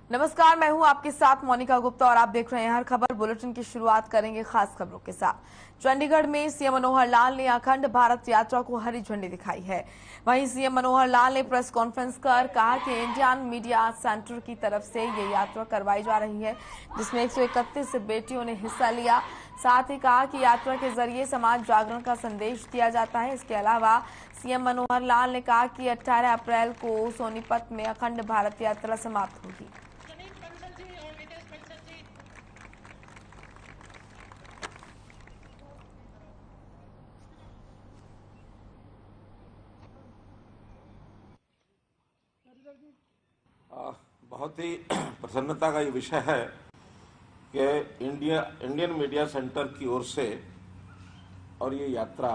नमस्कार, मैं हूं आपके साथ मोनिका गुप्ता और आप देख रहे हैं हर खबर बुलेटिन की शुरुआत करेंगे खास खबरों के साथ। चंडीगढ़ में सीएम मनोहर लाल ने अखंड भारत यात्रा को हरी झंडी दिखाई है। वहीं सीएम मनोहर लाल ने प्रेस कॉन्फ्रेंस कर कहा कि इंडियन मीडिया सेंटर की तरफ से ये यात्रा करवाई जा रही है, जिसमें 131 बेटियों ने हिस्सा लिया। साथ ही कहा कि यात्रा के जरिए समाज जागरण का संदेश दिया जाता है। इसके अलावा सीएम मनोहर लाल ने कहा कि 18 अप्रैल को सोनीपत में अखंड भारत यात्रा समाप्त होगी। बहुत ही प्रसन्नता का ये विषय है कि इंडियन मीडिया सेंटर की ओर से और ये यात्रा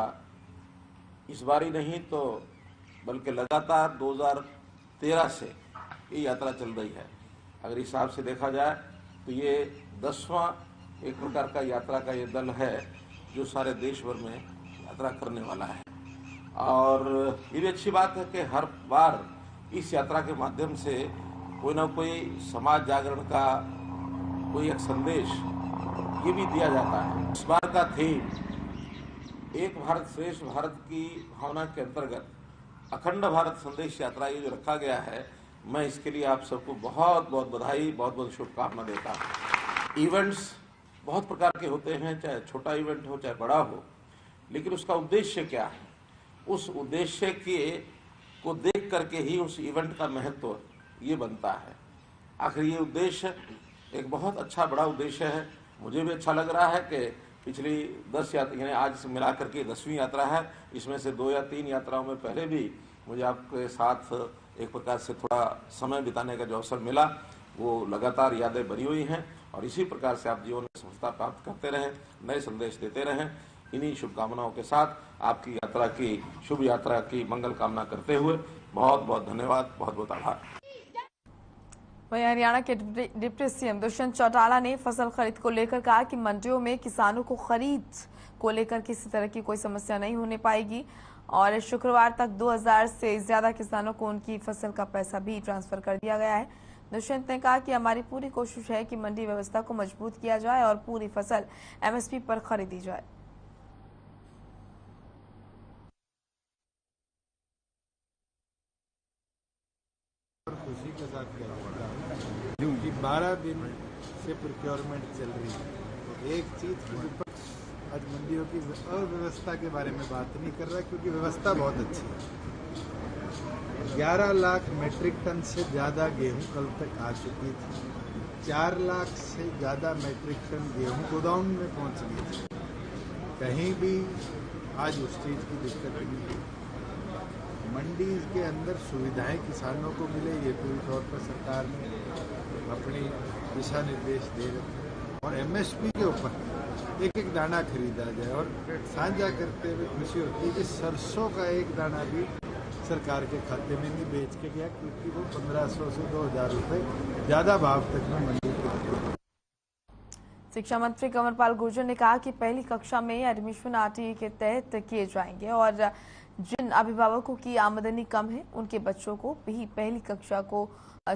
इस बार ही नहीं तो बल्कि लगातार 2013 से ये यात्रा चल रही है। अगर हिसाब से देखा जाए तो ये 10वां एक प्रकार का यात्रा का ये दल है जो सारे देश भर में यात्रा करने वाला है। और ये भी अच्छी बात है कि हर बार इस यात्रा के माध्यम से कोई ना कोई समाज जागरण का कोई एक संदेश ये भी दिया जाता है। इस बार का थीम एक भारत श्रेष्ठ भारत की भावना के अंतर्गत अखंड भारत संदेश यात्रा ये जो रखा गया है, मैं इसके लिए आप सबको बहुत बहुत बधाई, बहुत बहुत शुभकामना देता हूँ। इवेंट्स बहुत प्रकार के होते हैं, चाहे छोटा इवेंट हो चाहे बड़ा हो, लेकिन उसका उद्देश्य क्या है, उस उद्देश्य को देख करके ही उस इवेंट का महत्व ये बनता है। आखिर ये उद्देश्य एक बहुत अच्छा बड़ा उद्देश्य है। मुझे भी अच्छा लग रहा है कि पिछली 10 यात्रा यानी आज से मिला करके 10वीं यात्रा है। इसमें से 2 या 3 यात्राओं में पहले भी मुझे आपके साथ एक प्रकार से थोड़ा समय बिताने का जो अवसर मिला, वो लगातार यादें भरी हुई हैं और इसी प्रकार से आप जीवन में सफलता प्राप्त करते रहें, नए संदेश देते रहें। इन्हीं शुभकामनाओं के साथ आपकी यात्रा की शुभ यात्रा की मंगल कामना करते हुए बहुत बहुत धन्यवाद, बहुत बहुत आभार। वहीं हरियाणा के डिप्टी सीएम दुष्यंत चौटाला ने फसल खरीद को लेकर कहा कि मंडियों में किसानों को खरीद को लेकर किसी तरह की कोई समस्या नहीं होने पाएगी और शुक्रवार तक 2000 से ज्यादा किसानों को उनकी फसल का पैसा भी ट्रांसफर कर दिया गया है। दुष्यंत ने कहा कि हमारी पूरी कोशिश है कि मंडी व्यवस्था को मजबूत किया जाए और पूरी फसल एमएसपी पर खरीदी जाए। खुशी के साथ कहूँगा क्योंकि 12 दिन से प्रोक्योरमेंट चल रही है। तो एक चीज विपक्ष आज मंडियों की अव्यवस्था के बारे में बात नहीं कर रहा क्योंकि व्यवस्था बहुत अच्छी है। 11 लाख मेट्रिक टन से ज्यादा गेहूं कल तक आ चुकी थी। 4 लाख से ज्यादा मेट्रिक टन गेहूं गोदाम में पहुंच गई थी। कहीं भी आज उस चीज की दिक्कत नहीं है। मंडी के अंदर सुविधाएं किसानों को मिले, ये पूरी तौर पर सरकार ने अपनी दिशा निर्देश दे रखे और एमएसपी के ऊपर एक एक दाना खरीदा जाए। और साझा करते हुए खुशी होती है कि सरसों का एक दाना भी सरकार के खाते में नहीं बेच के गया क्योंकि वो 1500 से 2000 रुपये ज्यादा भाव तक में मंडी के। शिक्षा मंत्री कंवरपाल गुर्जर ने कहा कि पहली कक्षा में एडमिशन आरटीई के तहत किए जाएंगे और जिन अभिभावकों की आमदनी कम है उनके बच्चों को भी पहली कक्षा को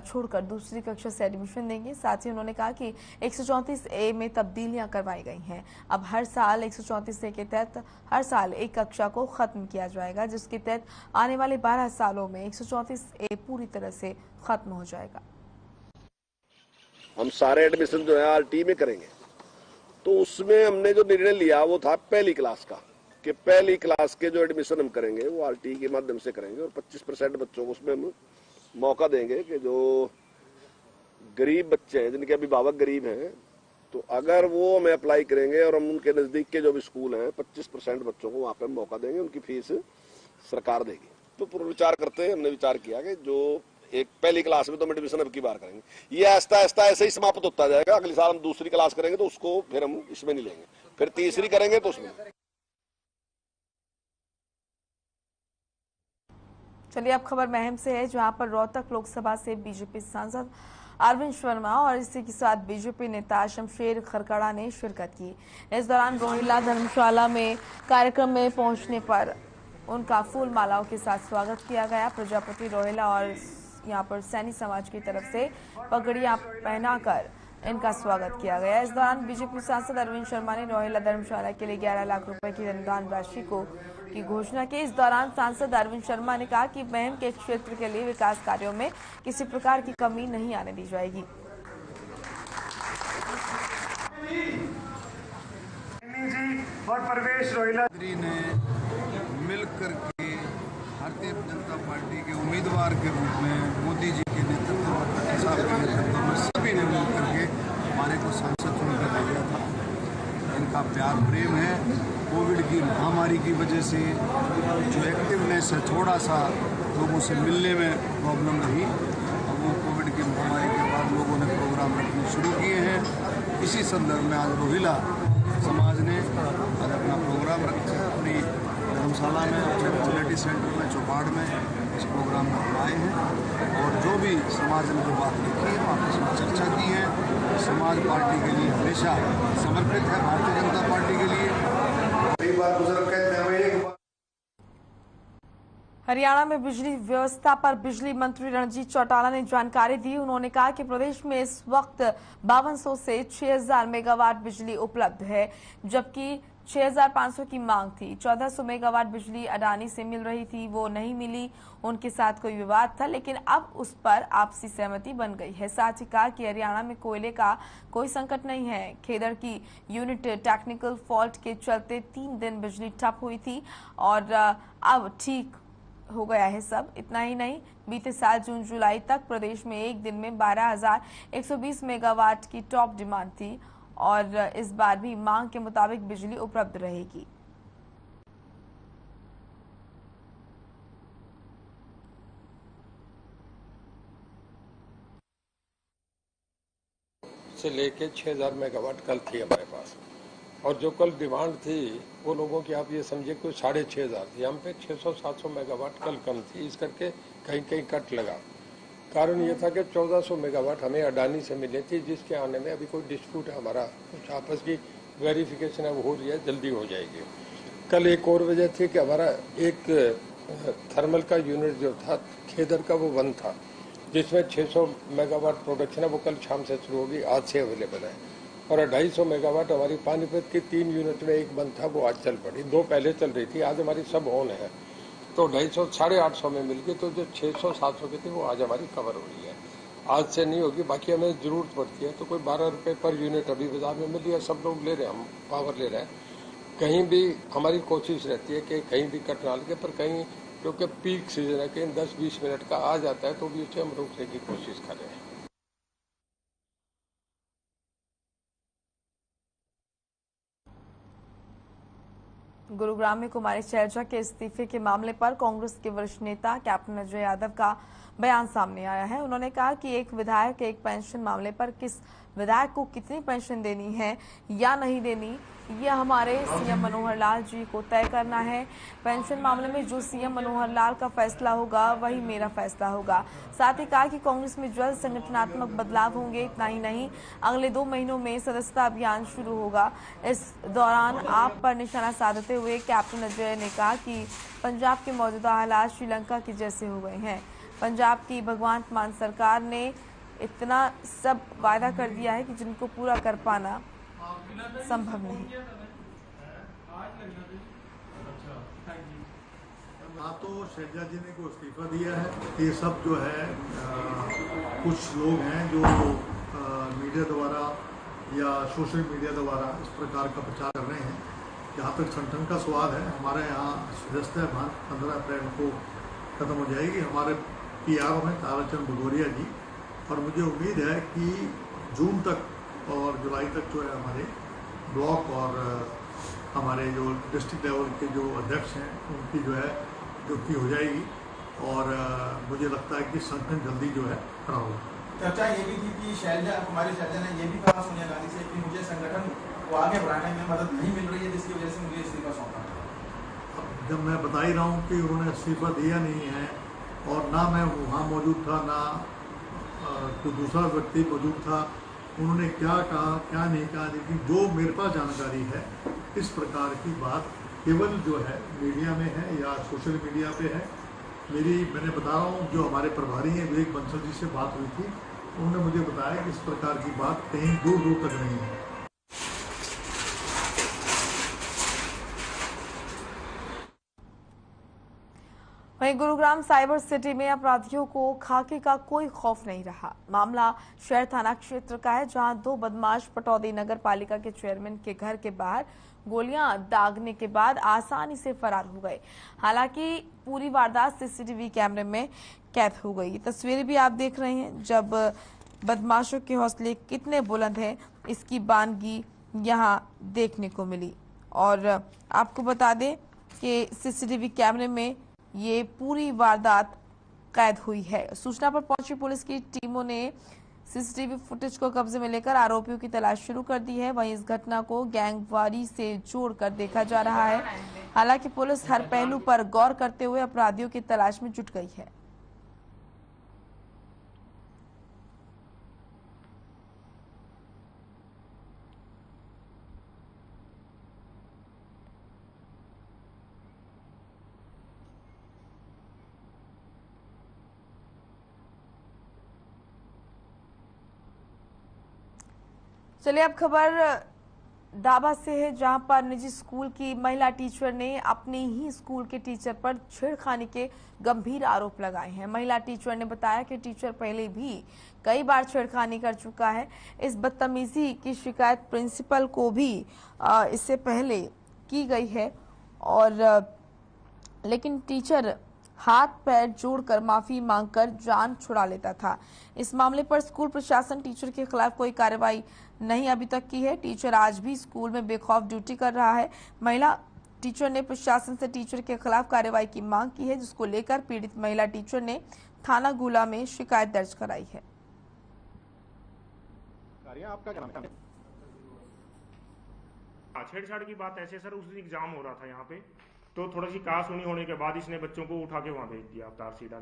छोड़कर दूसरी कक्षा से एडमिशन देंगे। साथ ही उन्होंने कहा कि 134A में तब्दीलियां करवाई गई हैं। अब हर साल 134A के तहत हर साल एक कक्षा को खत्म किया जाएगा, जिसके तहत आने वाले 12 सालों में 134A पूरी तरह से खत्म हो जाएगा। हम सारे एडमिशन जो है आरटी में करेंगे, तो उसमें हमने जो निर्णय लिया वो था पहली क्लास का, कि पहली क्लास के जो एडमिशन हम करेंगे वो आरटी के माध्यम से करेंगे और 25% बच्चों को उसमें हम मौका देंगे कि जो गरीब बच्चे हैं, जिनके अभिभावक गरीब हैं, तो अगर वो हमें अप्लाई करेंगे और हम उनके नजदीक के जो भी स्कूल हैं 25% बच्चों को वहां पे मौका देंगे, उनकी फीस सरकार देगी। तो पूर्व विचार करते हमने विचार किया कि जो एक पहली क्लास में तो हम एडमिशन अब की बार करेंगे, ये आस्ता आस्ता ऐसे ही समाप्त होता जाएगा। अगले साल हम दूसरी क्लास करेंगे तो उसको फिर हम इसमें नहीं लेंगे, फिर तीसरी करेंगे तो उसमें। चलिए अब खबर महम से है, जहां पर रोहतक लोकसभा से बीजेपी सांसद अरविंद शर्मा और इसी के साथ बीजेपी नेता शमशेर खरकड़ा ने शिरकत की। इस दौरान रोहिला धर्मशाला में कार्यक्रम में पहुंचने पर उनका फूल मालाओं के साथ स्वागत किया गया। प्रजापति रोहिला और यहाँ पर सैनी समाज की तरफ से पगड़ियां पहनाकर इनका स्वागत किया गया। इस दौरान बीजेपी सांसद अरविंद शर्मा ने रोहिला धर्मशाला के लिए 11 लाख रुपए की अनुदान राशि की घोषणा की। इस दौरान सांसद अरविंद शर्मा ने कहा कि महम के क्षेत्र के लिए विकास कार्यों में किसी प्रकार की कमी नहीं आने दी जाएगी। और प्रवेश रोहिला ने मिलकर के भारतीय जनता पार्टी के उम्मीदवार के रूप में मोदी जी के नेतृत्व में, खट्टर साहब के नेतृत्व में सभी ने मिलकर के हमारे को सांसद चुनकर दिया था। इनका प्यार प्रेम है। कोविड की महामारी की वजह से जो एक्टिवनेस है, थोड़ा सा लोगों से मिलने में प्रॉब्लम रही, अब वो कोविड की महामारी के बाद लोगों ने प्रोग्राम रखने शुरू किए हैं। इसी संदर्भ में आज रोहिला समाज ने आज अपना प्रोग्राम रखा है अपनी धर्मशाला में, अपने कम्युनिटी सेंटर में, चौपाड़ में इस प्रोग्राम में हम आए हैं और जो भी समाज ने जो बात लिखी है आपस में चर्चा की है। समाज पार्टी के लिए हमेशा समर्पित है, भारतीय जनता पार्टी के लिए। कई बार बुजुर्ग कहते हैं एक बार हरियाणा में बिजली व्यवस्था पर बिजली मंत्री रणजीत चौटाला ने जानकारी दी। उन्होंने कहा कि प्रदेश में इस वक्त 5200 से 6000 मेगावाट बिजली उपलब्ध है, जबकि 6500 की मांग थी। 1400 मेगावाट बिजली अडानी से मिल रही थी, वो नहीं मिली। उनके साथ कोई विवाद था, लेकिन अब उस पर आपसी सहमति बन गई है। साथ ही कहा कि हरियाणा में कोयले का कोई संकट नहीं है। खेदड़ की यूनिट टेक्निकल फॉल्ट के चलते 3 दिन बिजली ठप हुई थी और अब ठीक हो गया है सब। इतना ही नहीं, बीते साल जून जुलाई तक प्रदेश में एक दिन में 12,120 मेगावाट की टॉप डिमांड थी और इस बार भी मांग के मुताबिक बिजली उपलब्ध रहेगी। से लेके 6000 मेगावाट कल थी हमारे पास, और जो कल डिमांड थी वो लोगों की आप ये समझिए कि 6500 थी। हम पे 600-700 मेगावाट कल कम थी, इस करके कहीं कहीं कट लगा। कारण ये था कि 1400 मेगावाट हमें अडानी से मिली थी, जिसके आने में अभी कोई डिस्प्यूट है हमारा, कुछ आपस की वेरिफिकेशन है वो हो रही है, जल्दी हो जाएगी। कल एक और वजह थी कि हमारा एक थर्मल का यूनिट जो था खेदर का वो बंद था, जिसमें 600 मेगावाट प्रोडक्शन है वो कल शाम से शुरू होगी, आज से अवेलेबल है। और 250 मेगावाट हमारी पानीपत की 3 यूनिट में एक बंद था, वो आज चल पड़ी। 2 पहले चल रही थी, आज हमारी सब ऑन है। तो 250 850 में मिल गई, तो जो 600-700 की थी वो आज हमारी कवर हो रही है। आज से नहीं होगी, बाकी हमें जरूरत पड़ती है तो कोई 12 रुपये पर यूनिट अभी बाजार में मिल रही है, सब लोग ले रहे हैं, हम पावर ले रहे हैं। कहीं भी हमारी कोशिश रहती है कि कहीं भी कट ना लगे, पर कहीं क्योंकि पीक सीजन है, कहीं 10-20 मिनट का आ जाता है तो भी उसे हम रोकने की कोशिश कर रहे हैं। गुरुग्राम में कुमारी शैलजा के इस्तीफे के मामले पर कांग्रेस के वरिष्ठ नेता कैप्टन अजय यादव का बयान सामने आया है। उन्होंने कहा कि एक विधायक एक पेंशन मामले पर किस विधायक को कितनी पेंशन देनी है या नहीं देनी, यह हमारे सीएम मनोहर लाल जी को तय करना है। पेंशन मामले में जो सीएम मनोहर लाल का फैसला होगा वही मेरा फैसला होगा। साथ ही कहा कि कांग्रेस में जल्द संगठनात्मक बदलाव होंगे। इतना ही नहीं, अगले 2 महीनों में सदस्यता अभियान शुरू होगा। इस दौरान आप पर निशाना साधते हुए कैप्टन अजय ने कहा कि पंजाब के मौजूदा हालात श्रीलंका के जैसे हो गए हैं। पंजाब की भगवंत मान सरकार ने इतना सब वायदा कर दिया है कि जिनको पूरा कर पाना संभव नहीं। ना तो शैलजा जी ने को इस्तीफा दिया है, ये सब जो है कुछ लोग हैं जो मीडिया द्वारा या सोशल मीडिया द्वारा इस प्रकार का प्रचार कर रहे हैं। जहाँ तक संगठन का सवाल है, हमारे यहाँ सदस्यता अभियान 15 अप्रैल को खत्म हो जाएगी। हमारे PR हैं ताराचंद भगोरिया जी, और मुझे उम्मीद है कि जून तक और जुलाई तक जो है हमारे ब्लॉक और हमारे जो डिस्ट्रिक्ट लेवल के जो अध्यक्ष हैं उनकी जो है नियुक्ति हो जाएगी, और मुझे लगता है कि संगठन जल्दी जो है खड़ा होगा। चर्चा ये भी थी कि कुमारी शैलजा ने ये भी कहा सोनिया गांधी से कि मुझे संगठन को आगे बढ़ाने में मदद नहीं मिल रही है, जिसकी वजह से मुझे इस्तीफा सौंपा। अब जब मैं बता ही रहा हूँ कि उन्होंने इस्तीफा दिया नहीं है, और ना मैं वहाँ मौजूद था, ना कोई दूसरा व्यक्ति मौजूद था, उन्होंने क्या कहा क्या नहीं कहा, लेकिन जो मेरे पास जानकारी है इस प्रकार की बात केवल जो है मीडिया में है या सोशल मीडिया पे है, मैंने बता रहा हूँ, जो हमारे प्रभारी हैं विवेक बंसल जी से बात हुई थी, उन्होंने मुझे बताया कि इस प्रकार की बात कहीं दूर दूर तक नहीं है। वहीं गुरुग्राम साइबर सिटी में अपराधियों को खाके का कोई खौफ नहीं रहा। मामला शहर थाना क्षेत्र का है, जहां दो बदमाश पटौदी नगर पालिका के चेयरमैन के घर के बाहर गोलियां दागने के बाद आसानी से फरार हो गए। हालांकि पूरी वारदात सीसीटीवी कैमरे में कैद हो गई। तस्वीरें भी आप देख रहे हैं, जब बदमाशों के हौसले कितने बुलंद हैं इसकी बानगी यहां देखने को मिली। और आपको बता दें कि सीसीटीवी कैमरे में ये पूरी वारदात कैद हुई है। सूचना पर पहुंची पुलिस की टीमों ने सीसीटीवी फुटेज को कब्जे में लेकर आरोपियों की तलाश शुरू कर दी है। वहीं इस घटना को गैंगवारी से जोड़कर देखा जा रहा है। हालांकि पुलिस हर पहलू पर गौर करते हुए अपराधियों की तलाश में जुट गई है। चलिए अब खबर दाबा से है, जहां पर निजी स्कूल की महिला टीचर ने अपने ही स्कूल के टीचर पर छेड़खानी के गंभीर आरोप लगाए हैं। महिला टीचर ने बताया कि टीचर पहले भी कई बार छेड़खानी कर चुका है। इस बदतमीजी की शिकायत प्रिंसिपल को भी इससे पहले की गई है, और लेकिन टीचर हाथ पैर जोड़कर माफी मांगकर जान छुड़ा लेता था। इस मामले पर स्कूल प्रशासन टीचर के खिलाफ कोई कार्रवाई नहीं अभी तक की है। टीचर आज भी स्कूल में बेखौफ ड्यूटी कर रहा है। महिला टीचर ने प्रशासन से टीचर के खिलाफ कार्रवाई की मांग की है, जिसको लेकर पीड़ित महिला टीचर ने थाना गुला में शिकायत दर्ज कराई है। आपका क्या नाम है? छेड़छाड़ की बात ऐसे सर, उस दिन एग्जाम हो रहा था यहाँ पे, तो थोड़ा सी कहा सुनी होने के बाद इसने बच्चों को उठा के वहां भेज दिया अवतार सीधा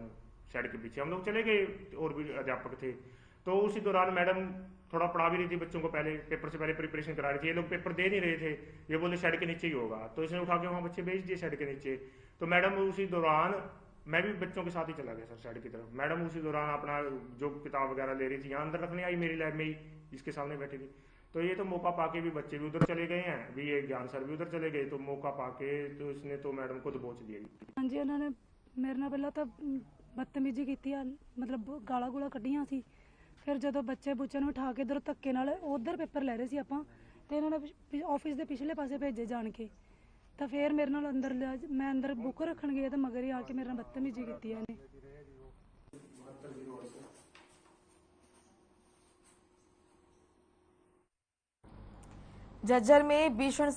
साइड के पीछे। हम लोग चले गए और भी अध्यापक थे, तो उसी दौरान मैडम थोड़ा पढ़ा भी रही थी बच्चों को, पहले पेपर से पहले प्रिपरेशन करा रही थी। ये लोग पेपर दे नहीं रहे थे, ये बोले शेड के नीचे ही होगा, तो इसने उठा के वहां बच्चे भेज दिए शेड के नीचे। तो मैडम उसी दौरान, मैं भी बच्चों के साथ ही चला गया सर शेड की तरफ। मैडम उसी दौरान अपना जो किताब वगैरह ले रही थी यहाँ अंदर रखने आई, मेरी लैब में ही इसके सामने बैठी थी। तो ये तो मौका पाके भी बच्चे भी उधर चले गए हैं, भी ये ज्ञान सर भी उधर चले गए, तो मौका पाके तो इसने तो मैडम को दबोच दिया। हाँ जी, उन्होंने मेरे नाल पहला तो बदतमीजी की, मतलब गाला गुला कढ़िया सी। फिर जो बच्चे बुच्चे उठा के इधर धक्के नाल उधर पेपर लै रहे सी आपां, ते इन्होंने ऑफिस के पिछले पासे भेजे जान के। तो फिर मेरे नाल अंदर मैं अंदर बुक रखन गई तो मगर ही आके मेरे नाल बदतमीजी की इन्हें। झज्जर में भीषण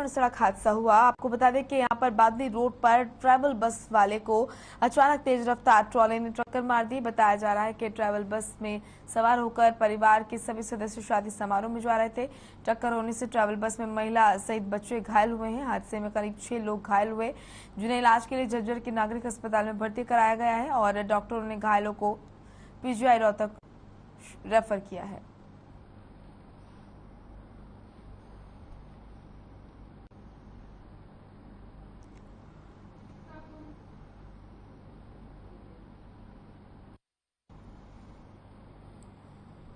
सड़क हादसा हुआ। आपको बता दें कि यहां पर बादली रोड पर ट्रैवल बस वाले को अचानक तेज रफ्तार ट्रॉली ने टक्कर मार दी। बताया जा रहा है कि ट्रैवल बस में सवार होकर परिवार के सभी सदस्य शादी समारोह में जा रहे थे। टक्कर होने से ट्रैवल बस में महिला सहित बच्चे घायल हुए हैं। हादसे में करीब 6 लोग घायल हुए, जिन्हें इलाज के लिए झज्जर के नागरिक अस्पताल में भर्ती कराया गया है, और डॉक्टरों ने घायलों को पीजीआई रोहतक रेफर किया है।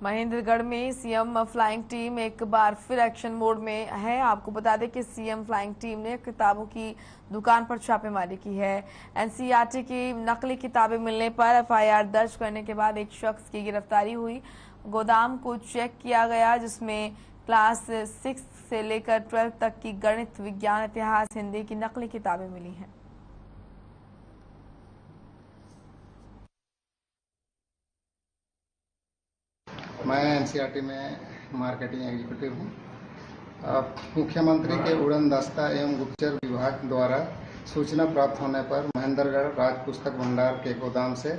महेंद्रगढ़ में सीएम फ्लाइंग टीम एक बार फिर एक्शन मोड में है। आपको बता दें कि सीएम फ्लाइंग टीम ने किताबों की दुकान पर छापेमारी की है। एनसीईआरटी की नकली किताबें मिलने पर एफआईआर दर्ज करने के बाद एक शख्स की गिरफ्तारी हुई। गोदाम को चेक किया गया, जिसमें क्लास 6 से लेकर 12 तक की गणित, विज्ञान, इतिहास, हिंदी की नकली किताबें मिली हैं। मैं एनसीईआरटी में मार्केटिंग एग्जीक्यूटिव हूँ। मुख्यमंत्री के उड़न दस्ता एवं गुप्तचर विभाग द्वारा सूचना प्राप्त होने पर महेंद्रगढ़ राज पुस्तक भंडार के गोदाम से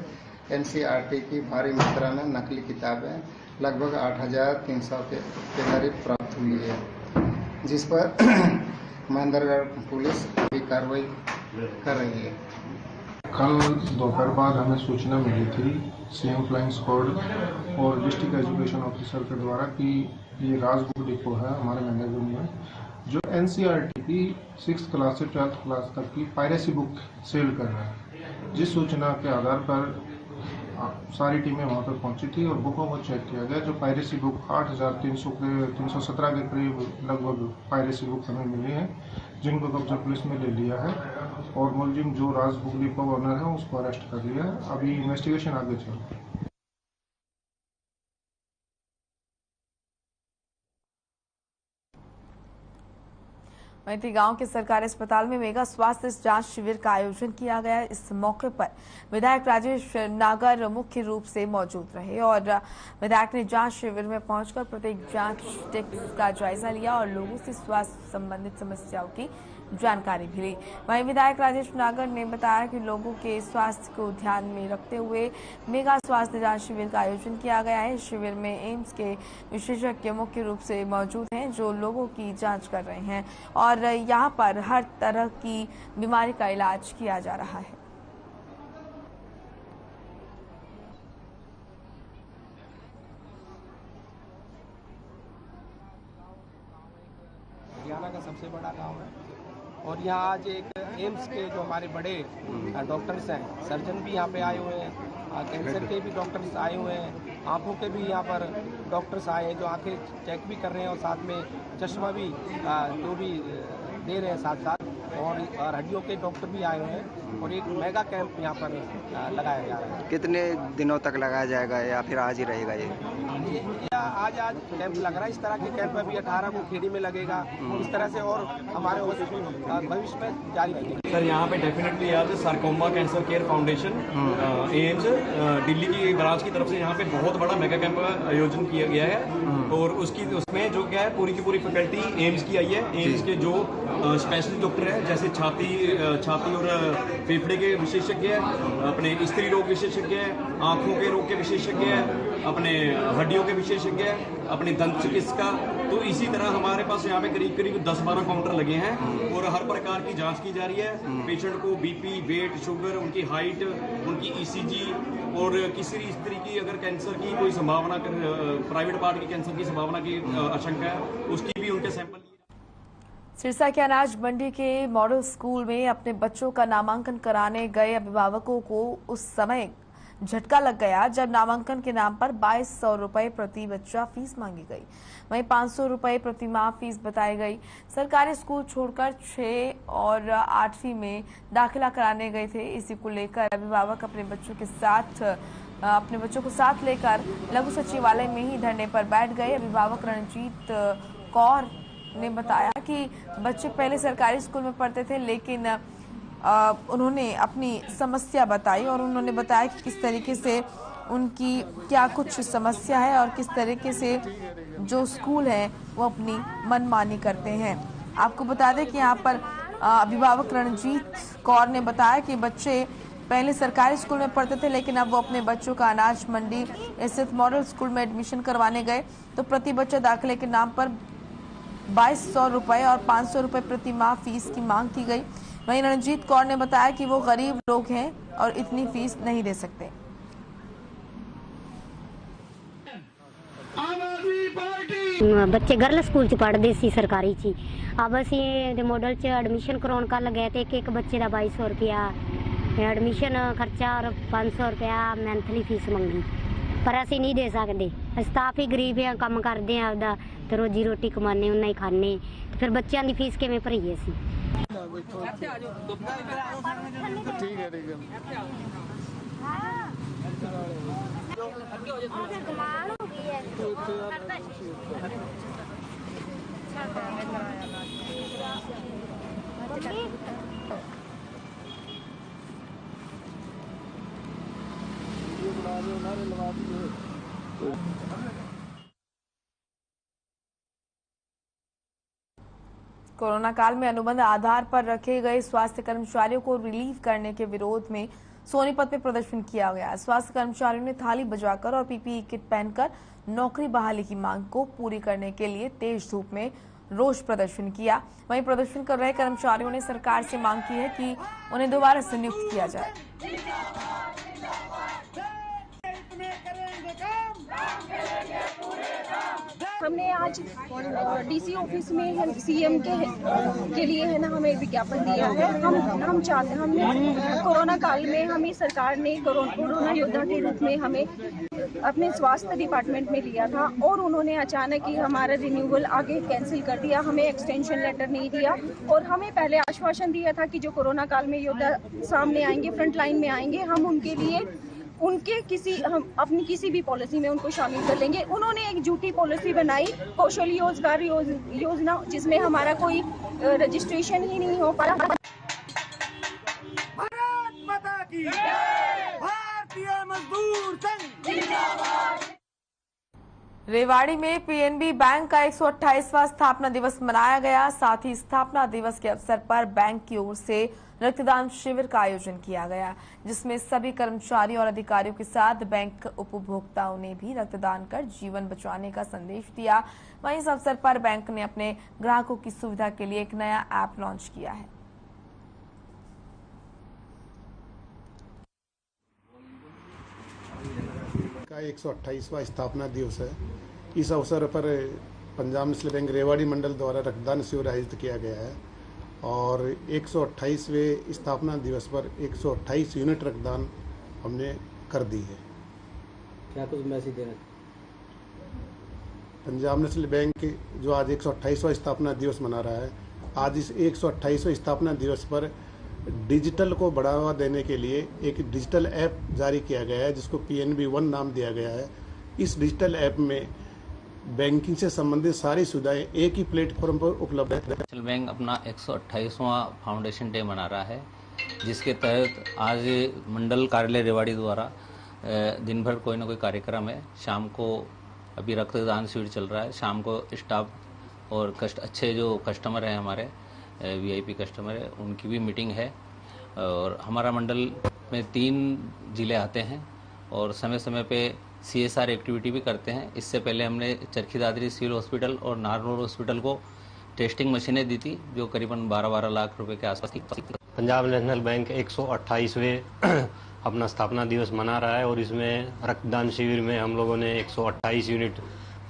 एनसीईआरटी की भारी मात्रा में नकली किताबें लगभग 8,300 के करीब प्राप्त हुई है, जिस पर महेंद्रगढ़ पुलिस अभी कार्रवाई कर रही है। कल दोपहर बाद हमें सूचना मिली थी सीएम फ्लाइंग स्क्वाड और डिस्ट्रिक्ट एजुकेशन ऑफिसर के द्वारा कि ये राज बुक डिपो है हमारे महेंद्रगढ़ में, जो एनसीईआरटी की 6th क्लास से 12th क्लास तक की पायरेसी बुक सेल कर रहा है। जिस सूचना के आधार पर सारी टीमें वहां पर पहुंची थी और बुकों को चेक किया गया। जो पायरेसी बुक 8,317 के करीब लगभग पायरेसी बुक हमें मिली है, जिनको कब्जा पुलिस ने ले लिया है और मुलजिम जो राज बुक डिपो ओनर है उसको अरेस्ट कर लिया है। अभी इन्वेस्टिगेशन आगे चल रही है। वहीं गांव के सरकारी अस्पताल में मेगा स्वास्थ्य जांच शिविर का आयोजन किया गया। इस मौके पर विधायक राजेश नागर मुख्य रूप से मौजूद रहे और विधायक ने जांच शिविर में पहुंचकर प्रत्येक जांच टेस्ट का जायजा लिया और लोगों से स्वास्थ्य संबंधित समस्याओं की जानकारी भी ली। वहीं विधायक राजेश नागर ने बताया कि लोगों के स्वास्थ्य को ध्यान में रखते हुए मेगा स्वास्थ्य जांच शिविर का आयोजन किया गया है। शिविर में एम्स के विशेषज्ञ मुख्य रूप से मौजूद हैं जो लोगों की जांच कर रहे हैं और यहां पर हर तरह की बीमारी का इलाज किया जा रहा है। हरियाणा का सबसे बड़ा गांव है और यहाँ आज एक एम्स के जो हमारे बड़े डॉक्टर्स हैं, सर्जन भी यहाँ पे आए हुए हैं, कैंसर के भी डॉक्टर्स आए हुए हैं, आंखों के भी यहाँ पर डॉक्टर्स आए हैं जो आंखें चेक भी कर रहे हैं और साथ में चश्मा भी जो भी दे रहे हैं साथ साथ, और हड्डियों के डॉक्टर भी आए हुए हैं और एक मेगा कैंप यहाँ पर लगाया जा रहा है। कितने दिनों तक लगाया जाएगा या फिर आज ही रहेगा ये? आज कैंप लग रहा है। इस तरह के कैंप अभी 18 को खेड़ी में लगेगा। इस तरह से और हमारे भविष्य में जारी रहेगा। सर यहाँ पे डेफिनेटली आज sarcoma cancer care foundation AIIMS Delhi की ब्रांच की तरफ से यहाँ पे बहुत बड़ा मेगा कैंप का आयोजन किया गया है और उसमें जो क्या है पूरी की पूरी फैकल्टी एम्स की आई है। एम्स के जो स्पेशलिस्ट डॉक्टर है जैसे छाती और फेफड़े के विशेषज्ञ हैं, अपने स्त्री रोग विशेषज्ञ हैं, आंखों के रोग के विशेषज्ञ हैं, अपने हड्डियों के विशेषज्ञ हैं, अपने दंत चिकित्सा। तो इसी तरह हमारे पास यहाँ पे करीब करीब 10-12 काउंटर लगे हैं और हर प्रकार की जांच की जा रही है। पेशेंट को बीपी, वेट, शुगर, उनकी हाइट, उनकी ईसीजी और किसी स्त्री की अगर कैंसर की कोई संभावना, प्राइवेट पार्ट की कैंसर की संभावना की आशंका है, उसकी भी उनके सैंपल। सिरसा के अनाज मंडी के मॉडल स्कूल में अपने बच्चों का नामांकन कराने गए अभिभावकों को उस समय झटका लग गया जब नामांकन के नाम पर 2200 रुपए प्रति बच्चा फीस मांगी गई। वहीं 500 रुपए प्रति माह फीस बताई गई। सरकारी स्कूल छोड़कर 6 और 8वीं में दाखिला कराने गए थे। इसी को लेकर अभिभावक अपने बच्चों को साथ लेकर लघु सचिवालय में ही धरने पर बैठ गए। अभिभावक रणजीत कौर ने बताया कि बच्चे पहले सरकारी स्कूल में पढ़ते थे, लेकिन उन्होंने अपनी समस्या बताई और उन्होंने बताया कि किस तरीके से उनकी क्या कुछ समस्या है और किस तरीके से जो स्कूल है वो अपनी मनमानी करते हैं। आपको बता दें कि यहाँ पर अभिभावक रणजीत कौर ने बताया कि बच्चे पहले सरकारी स्कूल में पढ़ते थे, लेकिन अब वो अपने बच्चों का अनाज मंडी स्थित मॉडल स्कूल में एडमिशन करवाने गए तो प्रति बच्चा दाखिले के नाम पर 2200 रुपए और 500 रुपए प्रति माह फीस की मांग की गई। वहीं रणजीत कौर ने बताया कि वो गरीब लोग हैं और इतनी फीस नहीं दे सकते। बच्चे गर्ल स्कूल च पढ़ते सी सरकारी ची, अब असी मॉडल च एडमिशन करवाने कल गए थे। एक बच्चे का 2200 रुपया एडमिशन खर्चा और 500 रुपया मंथली फीस मंगी, पर असी नहीं दे सकते। अस तो आप ही गरीब हैं, काम करते हैं आपदा तो रोजी रोटी कमाने उन्ना ही खाने, तो फिर बच्चों की फीस किवें भरीए असी। कोरोना काल में अनुबंध आधार पर रखे गए स्वास्थ्य कर्मचारियों को रिलीव करने के विरोध में सोनीपत में प्रदर्शन किया गया। स्वास्थ्य कर्मचारियों ने थाली बजाकर और पीपीई किट पहनकर नौकरी बहाली की मांग को पूरी करने के लिए तेज धूप में रोष प्रदर्शन किया। वहीं प्रदर्शन कर रहे कर्मचारियों ने सरकार से मांग की है कि उन्हें दोबारा से नियुक्त किया जाए। हमने आज डीसी ऑफिस में सीएम के लिए है ना हमें विज्ञापन दिया है। हम चाहते, हमने कोरोना काल में हमें सरकार ने कोरोना योद्धा के रूप में हमें अपने स्वास्थ्य डिपार्टमेंट में लिया था और उन्होंने अचानक ही हमारा रिन्यूअल आगे कैंसिल कर दिया, हमें एक्सटेंशन लेटर नहीं दिया और हमें पहले आश्वासन दिया था कि जो कोरोना काल में योद्धा सामने आएंगे, फ्रंट लाइन में आएंगे, हम उनके लिए हम अपनी किसी भी पॉलिसी में उनको शामिल कर लेंगे। उन्होंने एक झूठी पॉलिसी बनाई, कौशल रोजगार योजना, जिसमें हमारा कोई रजिस्ट्रेशन ही नहीं हो पाया। भारत माता की जय, भारतीय मजदूर संघ जिंदाबाद। रेवाड़ी में पीएनबी बैंक का 128वां स्थापना दिवस मनाया गया। साथ ही स्थापना दिवस के अवसर पर बैंक की ओर से रक्तदान शिविर का आयोजन किया गया, जिसमें सभी कर्मचारियों और अधिकारियों के साथ बैंक उपभोक्ताओं ने भी रक्तदान कर जीवन बचाने का संदेश दिया। वहीं इस अवसर पर बैंक ने अपने ग्राहकों की सुविधा के लिए एक नया ऐप लॉन्च किया है। का 128वां स्थापना दिवस है। इस अवसर पर पंजाब नेशनल बैंक रेवाड़ी मंडल द्वारा रक्तदान शिविर आयोजित किया गया है और 128वें स्थापना दिवस पर 128 यूनिट रक्तदान हमने कर दी है। क्या कुछ मैसेज देना? पंजाब नेशनल बैंक जो आज 128वां स्थापना दिवस मना रहा है, आज इस 128वें स्थापना दिवस पर डिजिटल को बढ़ावा देने के लिए एक डिजिटल ऐप जारी किया गया है, जिसको PNB 1 नाम दिया गया है। इस डिजिटल ऐप में बैंकिंग से संबंधित सारी सुविधाएं एक ही प्लेटफॉर्म पर उपलब्ध है। नेशनल बैंक अपना 128वां फाउंडेशन डे मना रहा है, जिसके तहत आज मंडल कार्यालय रेवाड़ी द्वारा दिन भर कोई ना कोई कार्यक्रम है। शाम को अभी रक्तदान शिविर चल रहा है, शाम को स्टाफ और अच्छे जो कस्टमर हैं हमारे VIP कस्टमर है, उनकी भी मीटिंग है। और हमारा मंडल में 3 जिले आते हैं और समय समय पे CSR एक्टिविटी भी करते हैं। इससे पहले हमने चरखी दादरी सिविल हॉस्पिटल और नारनौल हॉस्पिटल को टेस्टिंग मशीनें दी थी, जो करीबन 12 लाख रुपए के आसपास थी। पंजाब नेशनल बैंक 128वें अपना स्थापना दिवस मना रहा है और इसमें रक्तदान शिविर में हम लोगों ने 128 यूनिट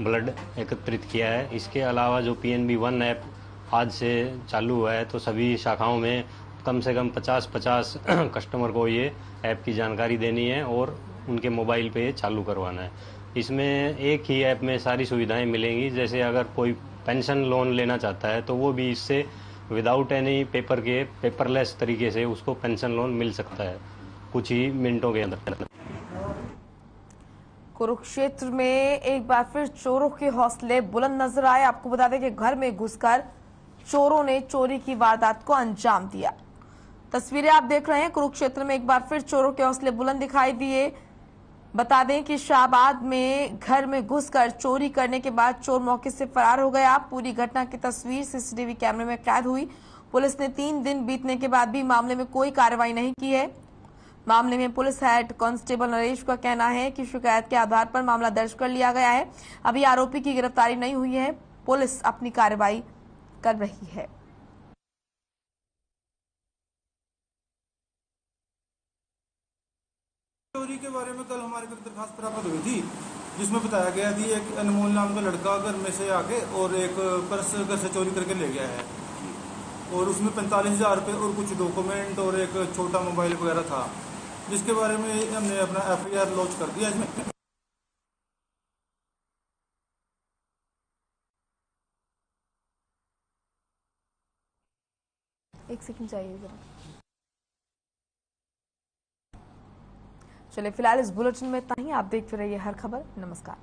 ब्लड एकत्रित किया है। इसके अलावा जो PNB 1 ऐप आज से चालू हुआ है, तो सभी शाखाओं में कम से कम 50-50 कस्टमर को ये ऐप की जानकारी देनी है और उनके मोबाइल पे चालू करवाना है। इसमें एक ही ऐप में सारी सुविधाएं मिलेंगी। जैसे अगर कोई पेंशन लोन लेना चाहता है तो वो भी इससे विदाउट एनी पेपरलेस तरीके से उसको पेंशन लोन मिल सकता है कुछ ही मिनटों के अंदर। कुरुक्षेत्र में एक बार फिर चोरों के हौसले बुलंद नजर आए। आपको बता दें कि घर में घुसकर चोरों ने चोरी की वारदात को अंजाम दिया। तस्वीरें आप देख रहे हैं। कुरुक्षेत्र में एक बार फिर चोरों के हौसले बुलंद दिखाई दिए। बता दें कि शाहबाद में घर में घुसकर चोरी करने के बाद चोर मौके से फरार हो गया। पूरी घटना की तस्वीर CCTV कैमरे में कैद हुई। पुलिस ने 3 दिन बीतने के बाद भी मामले में कोई कार्रवाई नहीं की है। मामले में पुलिस हेड कांस्टेबल नरेश का कहना है कि शिकायत के आधार पर मामला दर्ज कर लिया गया है। अभी आरोपी की गिरफ्तारी नहीं हुई है। पुलिस अपनी कार्रवाई कर रही है। चोरी के बारे में कल हमारे को दरखास्त प्राप्त हुई थी, जिसमें बताया गया थी एक अनमोल नाम का लड़का घर में से आके और एक पर्स घर से चोरी करके ले गया है और उसमें 45,000 रुपये और कुछ डॉक्यूमेंट और एक छोटा मोबाइल वगैरह था, जिसके बारे में हमने अपना FIR लॉन्च कर दिया। इसमें एक सेकंड चाहिए जरा। चलिए फिलहाल इस बुलेटिन में इतना ही। आप देखते रहिए हर खबर। नमस्कार।